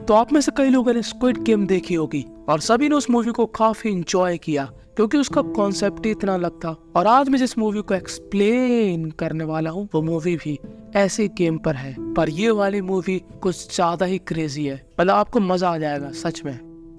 तो आप में से कई लोगों ने स्क्विड गेम देखी होगी और सभी ने उस मूवी को काफी एंजॉय किया क्योंकि उसका कॉन्सेप्ट ही इतना अलग था। और आज मैं जिस मूवी को एक्सप्लेन करने वाला हूँ वो मूवी भी ऐसे गेम पर है, पर ये वाली मूवी कुछ ज्यादा ही क्रेजी है। मतलब आपको मजा आ जाएगा सच में।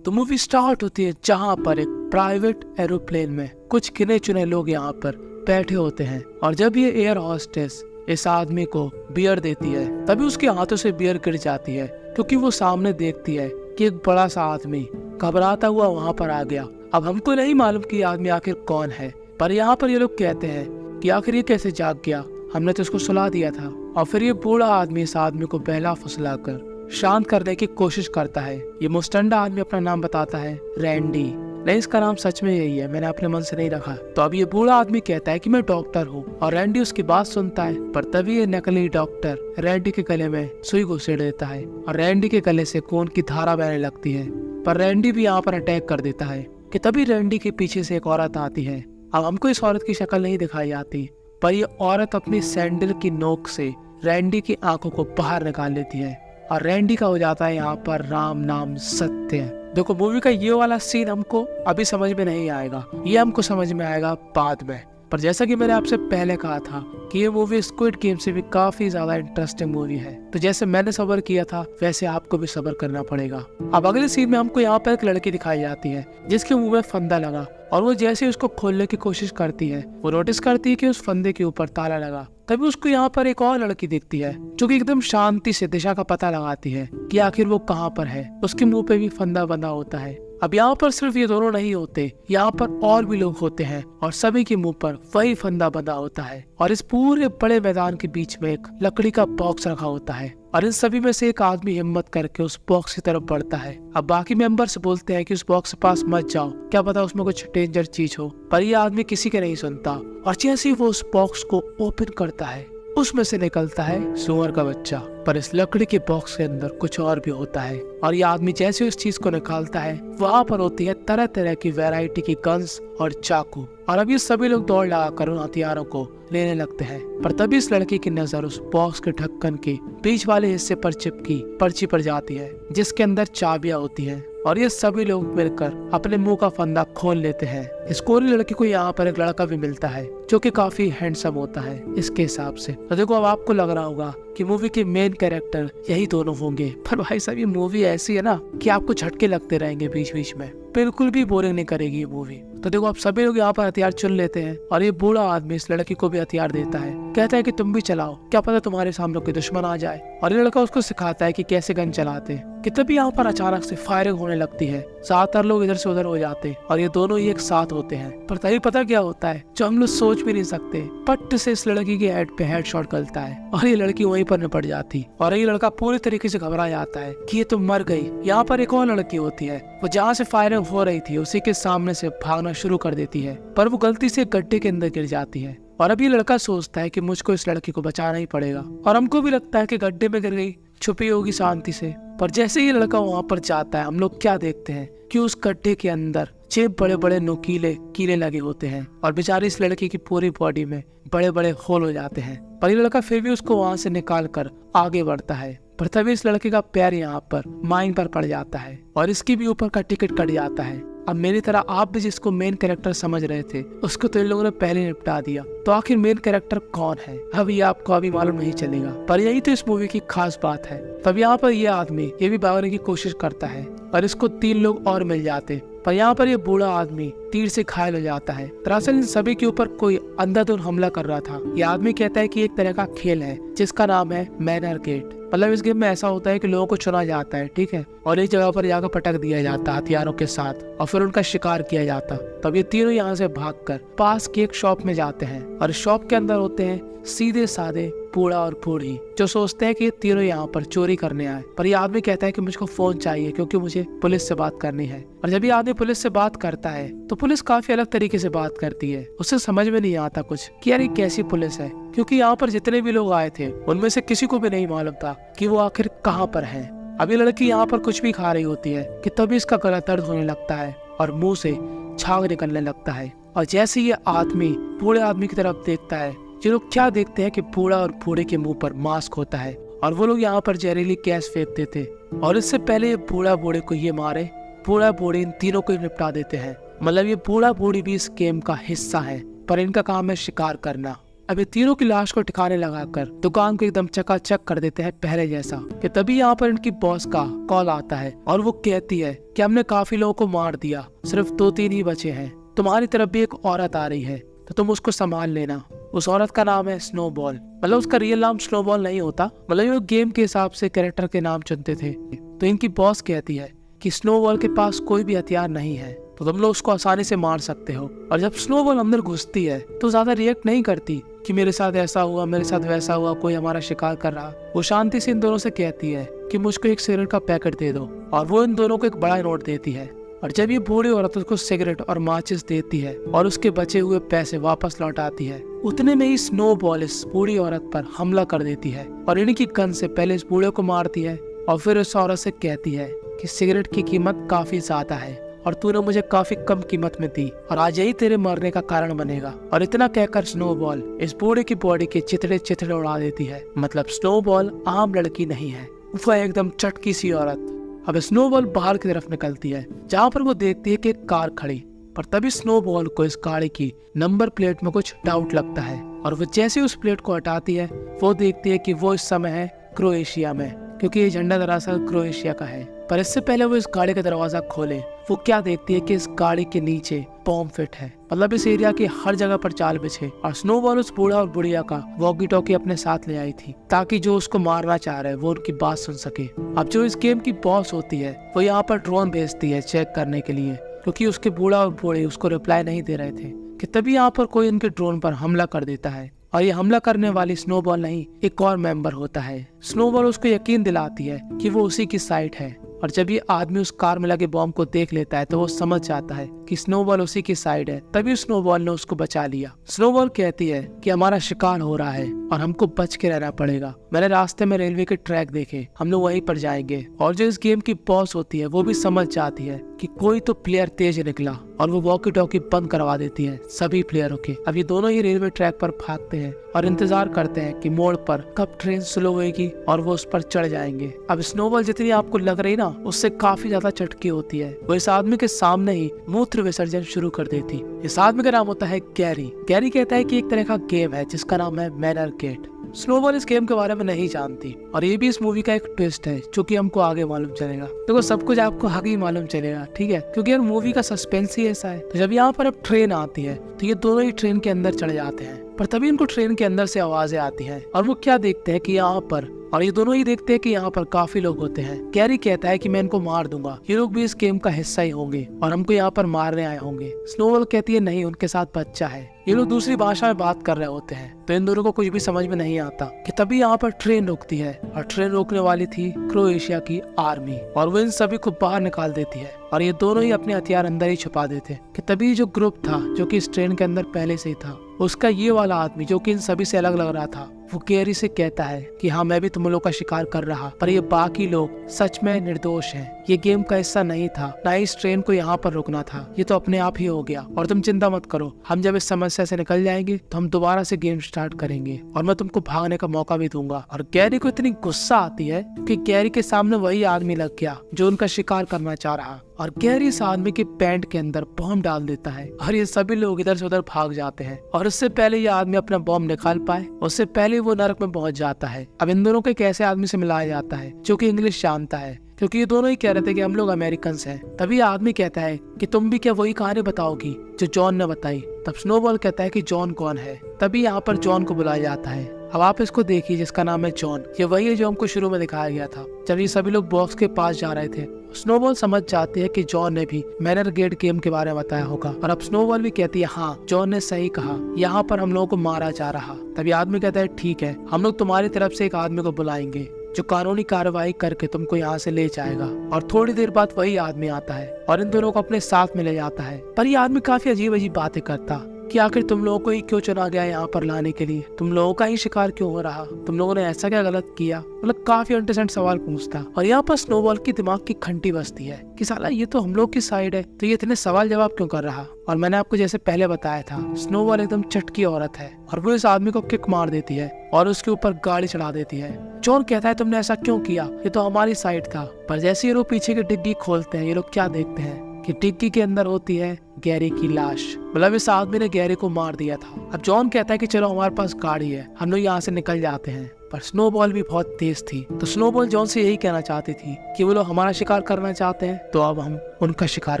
तो मूवी स्टार्ट होती है जहाँ पर एक प्राइवेट एरोप्लेन में कुछ गिने चुने लोग यहाँ पर बैठे होते हैं और जब ये एयर हॉस्टेस इस आदमी को बियर देती है तभी उसके हाथों से बियर गिर जाती है क्योंकि वो सामने देखती है कि एक बड़ा सा आदमी घबराता हुआ वहाँ पर आ गया। अब हमको नहीं मालूम कि ये आदमी आखिर कौन है, पर यहाँ पर ये लोग कहते हैं कि आखिर ये कैसे जाग गया, हमने तो इसको सुला दिया था। और फिर ये बूढ़ा आदमी इस आदमी को बहला फुसला कर शांत करने की कोशिश करता है। ये मुस्टंडा आदमी अपना नाम बताता है रैंडी। नहीं, इसका नाम सच में यही है, मैंने अपने मन से नहीं रखा। तो अब ये बूढ़ा आदमी कहता है कि मैं डॉक्टर हूँ और रैंडी उसकी बात सुनता है, पर तभी ये नकली डॉक्टर रैंडी के गले में सुई घुसेड़ देता है और रैंडी के गले से खून की धारा बहने लगती है। पर रैंडी भी यहाँ पर अटैक कर देता है कि तभी रैंडी के पीछे से एक औरत आती है। अब हमको इस औरत की शक्ल नहीं दिखाई जाती, पर ये औरत अपनी सैंडल की नोक से रैंडी की आंखों को बाहर निकाल लेती है और रैंडी का हो जाता है यहाँ पर राम नाम सत्य। देखो मूवी का ये वाला सीन हमको अभी समझ में नहीं आएगा, ये हमको समझ में आएगा बाद में। पर जैसा कि मैंने आपसे पहले कहा था कि ये मूवी स्क्विड गेम से भी काफी ज्यादा इंटरेस्टिंग मूवी है, तो जैसे मैंने सब्र किया था वैसे आपको भी सब्र करना पड़ेगा। अब अगले सीन में हमको यहाँ पर एक लड़की दिखाई जाती है जिसके मुंह में फंदा लगा और वो जैसे उसको खोलने की कोशिश करती है वो नोटिस करती है कि उस फंदे के ऊपर ताला लगा। तभी उसको यहाँ पर एक और लड़की दिखती है जो कि एकदम शांति से दिशा का पता लगाती है कि आखिर वो कहाँ पर है। उसके मुंह पे भी फंदा बंधा होता है। अब यहाँ पर सिर्फ ये दोनों नहीं होते, यहाँ पर और भी लोग होते हैं और सभी के मुंह पर वही फंदा बंधा होता है। और इस पूरे बड़े मैदान के बीच में एक लकड़ी का बॉक्स रखा होता है और इन सभी में से एक आदमी हिम्मत करके उस बॉक्स की तरफ बढ़ता है। अब बाकी मेंबर्स बोलते हैं कि उस बॉक्स के पास मत जाओ, क्या पता उसमें कुछ डेंजर चीज हो, पर यह आदमी किसी के नहीं सुनता। और जैसे ही वो उस बॉक्स को ओपन करता है उसमें से निकलता है सुअर का बच्चा। पर इस लकड़ी के बॉक्स के अंदर कुछ और भी होता है और ये आदमी जैसे उस चीज को निकालता है वहाँ पर होती है तरह तरह की वैरायटी की गन्स और चाकू। और अब ये सभी लोग दौड़ लगाकर उन हथियारों को लेने लगते हैं, पर तभी इस लड़की की नजर उस बॉक्स के ढक्कन के बीच वाले हिस्से पर चिपकी पर्ची पर जाती है जिसके अंदर चाबियां होती हैं और ये सभी लोग मिलकर अपने मुंह का फंदा खोल लेते हैं। इस कोरी लड़की को यहाँ पर एक लड़का भी मिलता है जो कि काफी हैंडसम होता है इसके हिसाब से। तो देखो अब आपको लग रहा होगा कि मूवी के मेन कैरेक्टर यही दोनों होंगे, पर भाई साहब ये मूवी ऐसी है ना कि आपको झटके लगते रहेंगे बीच बीच में, बिल्कुल भी बोरिंग नहीं करेगी ये मूवी। तो देखो आप सभी लोग यहाँ पर हथियार चुन लेते हैं और ये बूढ़ा आदमी इस लड़की को भी हथियार देता है, कहता है कि तुम भी चलाओ, क्या पता तुम्हारे सामने कोई दुश्मन आ जाए। और ये लड़का उसको सिखाता है कि कैसे गन चलाते। कि तभी यहाँ पर अचानक से फायरिंग होने लगती है, ज्यादातर लोग इधर से उधर हो जाते और ये दोनों ही एक साथ होते हैं। पर तभी पता क्या होता है जो हम लोग सोच भी नहीं सकते, पट्ट से इस लड़की के हेड पे हेडशॉट गलता है और ये लड़की वहीं पर निपट जाती और ये लड़का पूरी तरीके से घबरा जाता है कि ये तो मर गई। यहाँ पर एक और लड़की होती है, वो जहाँ से फायरिंग हो रही थी उसी के सामने से भागना शुरू कर देती है, पर वो गलती से गड्ढे के अंदर गिर जाती है। और अब ये लड़का सोचता है कि मुझको इस लड़की को बचाना ही पड़ेगा और हमको भी लगता है कि गड्ढे में गिर गई, छुपी होगी शांति से। पर जैसे ही लड़का वहाँ पर जाता है हम लोग क्या देखते हैं कि उस गड्ढे के अंदर 6 बड़े बड़े नुकीले कीले लगे होते हैं और बेचारी इस लड़की की पूरी बॉडी में बड़े बड़े होल हो जाते हैं। पर ये लड़का फिर भी उसको वहाँ से निकाल कर आगे बढ़ता है, पर तभी इस लड़के का पैर यहाँ पर माइन पर पड़ जाता है और इसकी भी ऊपर का टिकट कट जाता है। अब मेरी तरह आप भी जिसको मेन कैरेक्टर समझ रहे थे उसको तो इन लोगों ने पहले निपटा दिया, तो आखिर मेन कैरेक्टर कौन है अब ये आपको अभी मालूम नहीं चलेगा। पर यही तो इस मूवी की खास बात है। तब यहाँ पर ये आदमी ये भी भागने की कोशिश करता है और इसको 3 लोग और मिल जाते, पर यहाँ पर ये बूढ़ा आदमी तीर से घायल हो जाता है। दरअसल इन सभी के ऊपर कोई अंधाधुंध हमला कर रहा था। ये आदमी कहता है कि एक तरह का खेल है जिसका नाम है मैनर गेट। मतलब इस गेम में ऐसा होता है कि लोगों को चुना जाता है, ठीक है, और एक जगह पर जाकर पटक दिया जाता है हथियारों के साथ और फिर उनका शिकार किया जाता। तब ये तीनों यहाँ से भागकर पास की एक शॉप में जाते हैं और शॉप के अंदर होते हैं सीधे साधे बूढ़ा और बूढ़ी जो सोचते हैं कि ये तीनों यहाँ पर चोरी करने आए। पर ये आदमी कहता है कि मुझको फोन चाहिए क्योंकि मुझे पुलिस से बात करनी है। और जब ये आदमी पुलिस से बात करता है तो पुलिस काफी अलग तरीके से बात करती है। उसे समझ में नहीं आता कुछ कि यार ये कैसी पुलिस है, क्योंकि यहाँ पर जितने भी लोग आए थे उनमें से किसी को भी नहीं मालूम था कि वो आखिर कहाँ पर है। अभी लड़की यहाँ पर कुछ भी खा रही होती है कि तभी इसका गला दर्द होने लगता है और मुंह से छाग निकलने लगता है। और जैसे ये आदमी बूढ़े आदमी की तरफ देखता है, जो लोग क्या देखते हैं कि बूढ़ा और बूढ़े के मुंह पर मास्क होता है और वो लोग यहाँ पर जहरीली गैस फेंकते थे और इससे पहले ये बूढ़ा बूढ़े को ये मारे, बूढ़ा बूढ़ी इन तीनों को निपटा देते हैं। मतलब ये बूढ़ा बूढ़ी भी इस गेम का हिस्सा है, पर इनका काम है शिकार करना। अब ये तीनों की लाश को ठिकाने लगाकर दुकान को एकदम चकाचक कर देते हैं पहले जैसा। कि तभी यहाँ पर इनकी बॉस का कॉल आता है और वो कहती है कि हमने काफी लोगों को मार दिया, सिर्फ 2-3 ही बचे हैं। तुम्हारी तरफ भी एक औरत आ रही है तो तुम उसको संभाल लेना। उस औरत का नाम है स्नोबॉल। मतलब उसका रियल नाम स्नोबॉल नहीं होता, मतलब ये गेम के हिसाब से कैरेक्टर के नाम चुनते थे। तो इनकी बॉस कहती है कि स्नोबॉल के पास कोई भी हथियार नहीं है तो तुम लोग उसको आसानी से मार सकते हो। और जब स्नोबॉल अंदर घुसती है तो ज्यादा रिएक्ट नहीं करती कि मेरे साथ ऐसा हुआ, मेरे साथ वैसा हुआ, कोई हमारा शिकार कर रहा। वो शांति से इन दोनों से कहती है कि मुझको एक सिगरेट का पैकेट दे दो और वो इन दोनों को एक बड़ा नोट देती है। और जब ये बूढ़ी औरत उसको सिगरेट और माचिस देती है और उसके बचे हुए पैसे वापस लौटाती है, उतने में ही स्नोबॉल इस बूढ़ी औरत पर हमला कर देती है और इनकी गन से पहले इस बूढ़े को मारती है और फिर उस औरत से कहती है कि सिगरेट की कीमत काफी ज्यादा है और तूने मुझे काफी कम कीमत में दी और आज यही तेरे मरने का कारण बनेगा। और इतना कहकर स्नोबॉल इस बूढ़े की बॉडी के चिथड़े चिथड़े उड़ा देती है। मतलब स्नोबॉल आम लड़की नहीं है, वह एकदम चटकी सी औरत। अब स्नोबॉल बाहर की तरफ निकलती है जहाँ पर वो देखती है कि एक कार खड़ी, पर तभी स्नोबॉल को इस गाड़ी की नंबर प्लेट में कुछ डाउट लगता है और वो जैसे उस प्लेट को हटाती है वो देखती है कि वो इस समय है क्रोएशिया में, क्योंकि ये झंडा दरअसल क्रोएशिया का है। पर इससे पहले वो इस गाड़ी का दरवाजा खोले वो क्या देखती है कि इस गाड़ी के नीचे बॉम्ब फिट है। मतलब इस एरिया की हर जगह पर चाल बिछे और स्नोबॉल उस बूढ़ा और बुढ़िया का वॉकी टॉकी अपने साथ ले आई थी ताकि जो उसको मारना चाह रहे वो उनकी बात सुन सके। अब जो इस गेम की बॉस होती है वो यहाँ पर ड्रोन भेजती है चेक करने के लिए, क्योंकि उसके बूढ़ा और बूढ़े उसको रिप्लाई नहीं दे रहे थे। कि तभी यहाँ पर कोई उनके ड्रोन पर हमला कर देता है और ये हमला करने वाली स्नोबॉल नहीं एक और मेंबर होता है। स्नोबॉल उसको यकीन दिलाती है कि वो उसी की साइड है और जब ये आदमी उस कार में लगे बॉम्ब को देख लेता है तो वो समझ जाता है कि स्नोबॉल उसी की साइड है। तभी स्नोबॉल ने उसको बचा लिया। स्नोबॉल कहती है कि हमारा शिकार हो रहा है और हमको बच के रहना पड़ेगा। मैंने रास्ते में रेलवे के ट्रैक देखे, हम लोग वहीं पर जाएंगे। और जो इस गेम की बॉस होती है वो भी समझ जाती है कि कोई तो प्लेयर तेज निकला और वो वॉकी टॉकी बंद करवा देती है सभी प्लेयरों के। अब ये दोनों ही रेलवे ट्रैक पर भागते हैं और इंतजार करते हैं कि मोड़ पर कब ट्रेन स्लो होगी और वो उस पर चढ़ जाएंगे। अब स्नोबॉल जितनी आपको लग रही ना उससे काफी ज्यादा चटकी होती है। वो इस आदमी के सामने ही मूत्र विसर्जन शुरू कर देती। इस आदमी का नाम होता है गैरी। गैरी कहता है कि एक तरह का गेम है जिसका नाम है मैनर गेट। स्नोबॉल इस गेम के बारे में नहीं जानती और ये भी इस मूवी का एक ट्विस्ट है जो कि हमको आगे मालूम चलेगा। देखो सब कुछ आपको आगे ही मालूम चलेगा, ठीक है, क्योंकि यार मूवी का सस्पेंस ही ऐसा है। तो जब यहाँ पर अब ट्रेन आती है तो ये दोनों ही ट्रेन के अंदर चढ़ जाते हैं, पर तभी इनको ट्रेन के अंदर से आवाजें आती हैं और वो क्या देखते हैं कि यहाँ पर, और ये दोनों ही देखते हैं कि यहाँ पर काफी लोग होते हैं। गैरी कहता है कि मैं इनको मार दूंगा, ये लोग भी इस गेम का हिस्सा ही होंगे और हमको यहाँ पर मारने आए होंगे। स्नोबॉल कहती है नहीं, उनके साथ बच्चा है, ये लोग दूसरी भाषा में बात कर रहे होते हैं। तो इन दोनों को कुछ भी समझ में नहीं आता कि तभी यहाँ पर ट्रेन रुकती है और ट्रेन रोकने वाली थी क्रोएशिया की आर्मी और वो इन सभी को बाहर निकाल देती है और ये दोनों ही अपने हथियार अंदर ही छुपा देते। कि तभी जो ग्रुप था जो कि इस ट्रेन के अंदर पहले से ही था, उसका ये वाला आदमी जो कि इन सभी से अलग लग रहा था, वो गैरी से कहता है कि हाँ मैं भी तुम लोग का शिकार कर रहा, पर ये बाकी लोग सच में निर्दोष हैं। ये गेम का हिस्सा नहीं था, ना इस ट्रेन को यहाँ पर रुकना था, ये तो अपने आप ही हो गया। और तुम चिंता मत करो, हम जब इस समस्या से निकल जाएंगे तो हम दोबारा से गेम स्टार्ट करेंगे और मैं तुमको भागने का मौका भी दूंगा। और गैरी को इतनी गुस्सा आती है कि गैरी के सामने वही आदमी लग गया जो उनका शिकार करना चाह रहा और गैरी इस आदमी के पैंट के अंदर बॉम्ब डाल देता है और ये सभी लोग इधर से उधर भाग जाते हैं। और उससे पहले ये आदमी अपना बॉम्ब निकाल पाए उससे पहले वो नरक में पहुंच जाता है। अब इन दोनों को एक ऐसे आदमी से मिलाया जाता है जो कि इंग्लिश जानता है, क्योंकि ये दोनों ही कह रहे थे कि हम लोग अमेरिकन हैं। तभी आदमी कहता है कि तुम भी क्या वही कहानी बताओगी जो जॉन ने बताई। तब स्नोबॉल कहता है कि जॉन कौन है। तभी यहाँ पर जॉन को बुलाया जाता है। अब आप इसको देखिए जिसका नाम है जॉन, ये वही है जो हमको शुरू में दिखाया गया था जब ये सभी लोग बॉक्स के पास जा रहे थे। स्नोबॉल समझ जाती है कि जॉन ने भी मैनर गेट गेम के बारे में बताया होगा और अब स्नोबॉल भी कहती है हाँ जॉन ने सही कहा, यहाँ पर हम लोगों को मारा जा रहा। तभी आदमी कहता है ठीक है, हम लोग तुम्हारी तरफ से एक आदमी को बुलाएंगे जो कानूनी कार्रवाई करके तुमको यहाँ से ले जाएगा। और थोड़ी देर बाद वही आदमी आता है और इन दोनों को अपने साथ में ले जाता है। पर ये आदमी काफी अजीब अजीब बातें करता। कि आखिर तुम लोगों को ही क्यों चुना गया यहाँ पर लाने के लिए, तुम लोगों का ही शिकार क्यों हो रहा, तुम लोगों ने ऐसा क्या गलत किया। मतलब काफी इंटरेस्टेंट सवाल पूछता और यहाँ पर स्नोबॉल की दिमाग की घंटी बजती है कि साला ये तो हम लोग की साइड है, तो ये इतने सवाल जवाब क्यों कर रहा। और मैंने आपको जैसे पहले बताया था, स्नोबॉल एकदम चटकी औरत है और वो इस आदमी को किक मार देती है और उसके ऊपर गाड़ी चढ़ा देती है। जॉन कहता है तुमने ऐसा क्यों किया, ये तो हमारी साइड था। पर जैसे ये लोग पीछे की डिग्गी खोलते हैं, ये लोग क्या देखते हैं कि डिग्गी के अंदर होती है गैरी की लाश। मतलब इस आदमी ने गैरी को मार दिया था। अब जॉन कहता है कि चलो हमारे पास गाड़ी है, हम लोग यहाँ से निकल जाते हैं। पर स्नोबॉल भी बहुत तेज थी, तो स्नोबॉल जॉन से यही कहना चाहती थी कि वो लोग हमारा शिकार करना चाहते हैं तो अब हम उनका शिकार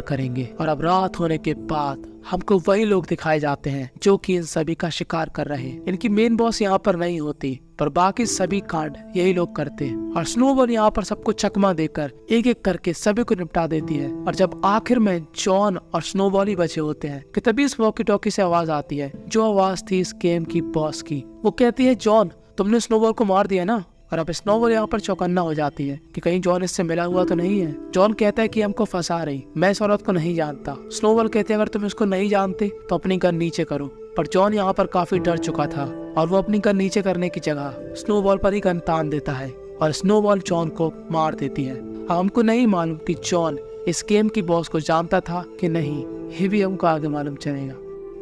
करेंगे। और अब रात होने के बाद हमको वही लोग दिखाए जाते हैं जो कि इन सभी का शिकार कर रहे हैं। इनकी मेन बॉस यहाँ पर नहीं होती, पर बाकी सभी कांड यही लोग करते हैं। और स्नोबॉल यहाँ पर सबको चकमा देकर एक एक करके सभी को निपटा देती है। और जब आखिर में जॉन और स्नोबॉल ही बचे होते हैं कि तभी इस वॉकी टॉकी से आवाज आती है, जो आवाज थी इस गेम की बॉस की। वो कहती है जॉन तुमने स्नोबॉल को मार दिया ना। और अब स्नोबॉल यहाँ पर चौकन्ना हो जाती है कि कहीं जॉन इससे मिला हुआ तो नहीं है। जॉन कहता है कि हमको फंसा रही, मैं इस औरत को नहीं जानता। स्नोबॉल कहते हैं अगर तुम इसको नहीं जानते तो अपनी गन नीचे करो। पर जॉन यहाँ पर काफी डर चुका था और वो अपनी गन नीचे करने की जगह स्नोबॉल पर ही गन तान देता है और स्नोबॉल जॉन को मार देती है। हमको नहीं मालूम कि जॉन इस गेम की बॉस को जानता था कि नहीं, ये भी हमको आगे मालूम चलेगा।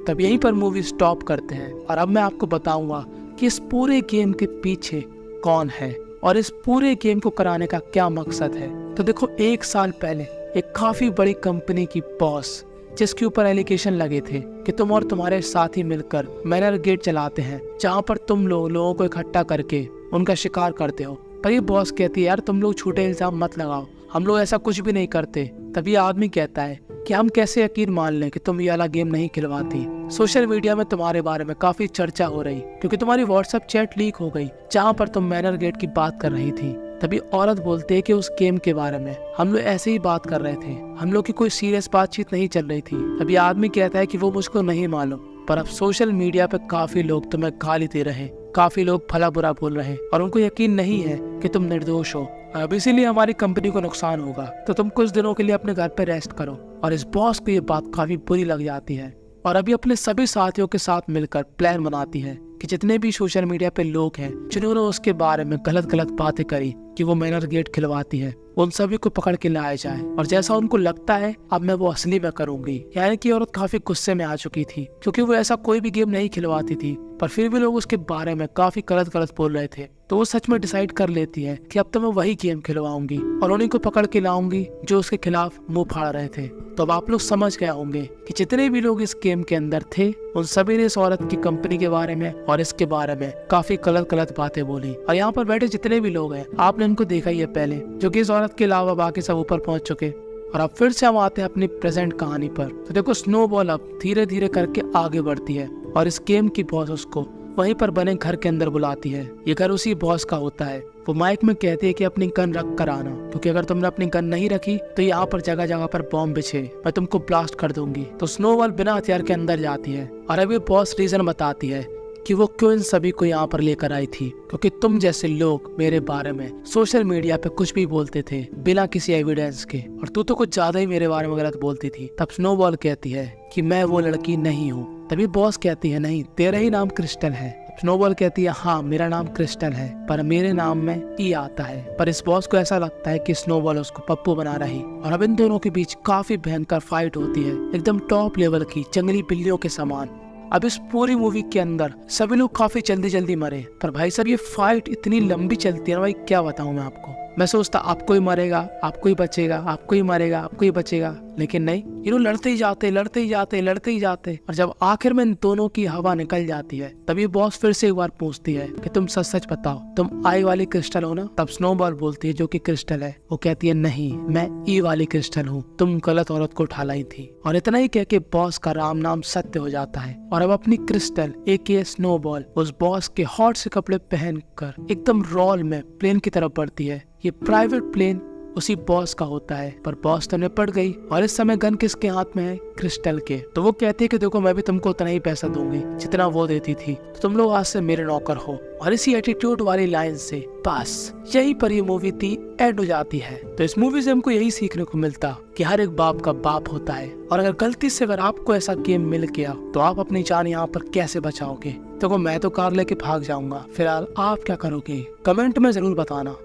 तब यहीं पर मूवी स्टॉप करते हैं और अब मैं आपको बताऊंगा कि इस पूरे गेम के पीछे कौन है और इस पूरे गेम को कराने का क्या मकसद है। तो देखो, 1 साल पहले एक काफी बड़ी कंपनी की बॉस जिसके ऊपर एलिगेशन लगे थे कि तुम और तुम्हारे साथी मिलकर मैनर गेट चलाते हैं, जहाँ पर तुम लोगों को इकट्ठा करके उनका शिकार करते हो। पर ये बॉस कहती है यार तुम लोग झूठे इल्जाम मत लगाओ, हम लोग ऐसा कुछ भी नहीं करते। तभी आदमी कहता है कि हम कैसे यकीन मान लें कि तुम ये वाला गेम नहीं खिलवाती। सोशल मीडिया में तुम्हारे बारे में काफी चर्चा हो रही क्योंकि तुम्हारी व्हाट्सएप चैट लीक हो गई जहाँ पर तुम मैनर गेट की बात कर रही थी। तभी औरत बोलते है कि उस गेम के बारे में हम लोग ऐसे ही बात कर रहे थे, हम लोग की कोई सीरियस बातचीत नहीं चल रही थी। तभी आदमी कहता है कि वो मुझको नहीं मालूम, पर अब सोशल मीडिया पे काफी लोग तुम्हें गाली दे रहे, काफी लोग भला बुरा बोल रहे और उनको यकीन नहीं है कि तुम निर्दोष हो। अब इसीलिए हमारी कंपनी को नुकसान होगा, तो तुम कुछ दिनों के लिए अपने घर पे रेस्ट करो। और इस बॉस को ये बात काफी बुरी लग जाती है और अभी अपने सभी साथियों के साथ मिलकर प्लान बनाती है कि जितने भी सोशल मीडिया पे लोग हैं जिन्होंने उसके बारे में गलत गलत बातें करी कि वो मैनर गेट खिलवाती है, उन सभी को पकड़ के लाया जाए। और जैसा उनको लगता है अब मैं वो असली में करूंगी। यानी कि औरत काफी गुस्से में आ चुकी थी क्योंकि वो ऐसा कोई भी गेम नहीं खिलवाती थी, पर फिर भी लोग उसके बारे में काफी गलत गलत बोल रहे थे। तो वो सच में डिसाइड कर लेती है कि अब तो मैं वही गेम खिलवाऊंगी और उन्हीं को पकड़ के लाऊंगी जो उसके खिलाफ मुंह फाड़ रहे थे। तो अब आप लोग समझ गए होंगे कि जितने भी लोग इस गेम के अंदर थे उन सभी ने इस औरत की कंपनी के बारे में और इसके बारे में काफी गलत गलत बातें बोली। और यहाँ पर बैठे जितने भी लोग हैं आपने इनको देखा ही है पहले, जो कि इस औरत के अलावा बाकी सब ऊपर पहुंच चुके। और अब फिर से हम आते हैं अपनी प्रेजेंट कहानी पर। तो देखो, स्नोबॉल अब धीरे धीरे करके आगे बढ़ती है और इस गेम की बॉस उसको वहीं पर बने घर के अंदर बुलाती है। ये घर उसी बॉस का होता है। वो माइक में कहती है कि अपनी गन रख कर आना, क्योंकि अगर तुमने अपनी गन नहीं रखी तो यहाँ पर जगह जगह पर बॉम्ब बिछे, मैं तुमको ब्लास्ट कर दूंगी। तो स्नोबॉल बिना हथियार के अंदर जाती है और अभी बॉस रीजन बताती है कि वो क्यों इन सभी को यहाँ पर लेकर आई थी, क्योंकि तुम जैसे लोग मेरे बारे में सोशल मीडिया पे कुछ भी बोलते थे बिना किसी एविडेंस के, और तू तो कुछ ज्यादा ही मेरे बारे में गलत बोलती थी। तब स्नोबॉल कहती है कि मैं वो लड़की नहीं हूँ। तभी बॉस कहती है नहीं, तेरा ही नाम क्रिस्टल है। स्नोबॉल कहती है हाँ मेरा नाम क्रिस्टल है, पर मेरे नाम में ई आता है। पर इस बॉस को ऐसा लगता है कि स्नोबॉल उसको पप्पू बना रही। और अब इन दोनों के बीच काफी भयंकर फाइट होती है, एकदम टॉप लेवल की, जंगली बिल्लियों के समान। अब इस पूरी मूवी के अंदर सभी लोग काफी जल्दी जल्दी मरे, पर भाई साहब ये फाइट इतनी लंबी चलती है ना भाई, क्या बताऊं मैं आपको। मैं सोचता आपको ही मरेगा, आपको ही बचेगा, आपको ही मरेगा, आपको ही बचेगा, लेकिन नहीं, ये लोग लड़ते ही जाते, लड़ते ही जाते, लड़ते ही जाते। और जब आखिर में इन दोनों की हवा निकल जाती है तभी बॉस फिर से एक बार पूछती है कि तुम सच सच बताओ, तुम आई वाली क्रिस्टल हो ना। तब स्नोबॉल बोलती है जो कि क्रिस्टल है, वो कहती है नहीं मैं ई वाली क्रिस्टल हूँ, तुम गलत औरत को उठा लाई थी। और इतना ही कह के बॉस का राम नाम सत्य हो जाता है। और अब अपनी क्रिस्टल एके स्नोबॉल उस बॉस के हॉट से कपड़े पहनकर एकदम रॉल में प्लेन की तरफ बढ़ती है। ये प्राइवेट प्लेन उसी बॉस का होता है, पर बॉस तो निपट गई और इस समय गन किसके हाथ में है? क्रिस्टल के। तो वो कहती है कि देखो मैं भी तुमको उतना ही पैसा दूंगी जितना वो देती थी, तो तुम लोग आज से मेरे नौकर हो। और इसी एटीट्यूड वाली लाइन से बस यही पर ये मूवी थी एंड हो जाती है। तो इस मूवी से हमको यही सीखने को मिलता कि हर एक बाप का बाप होता है, और अगर गलती से अगर आपको ऐसा गेम मिल गया तो आप अपनी जान यहाँ पर कैसे बचाओगे? देखो मैं तो कार लेके भाग जाऊंगा, फिलहाल आप क्या करोगे कमेंट में जरूर बताना।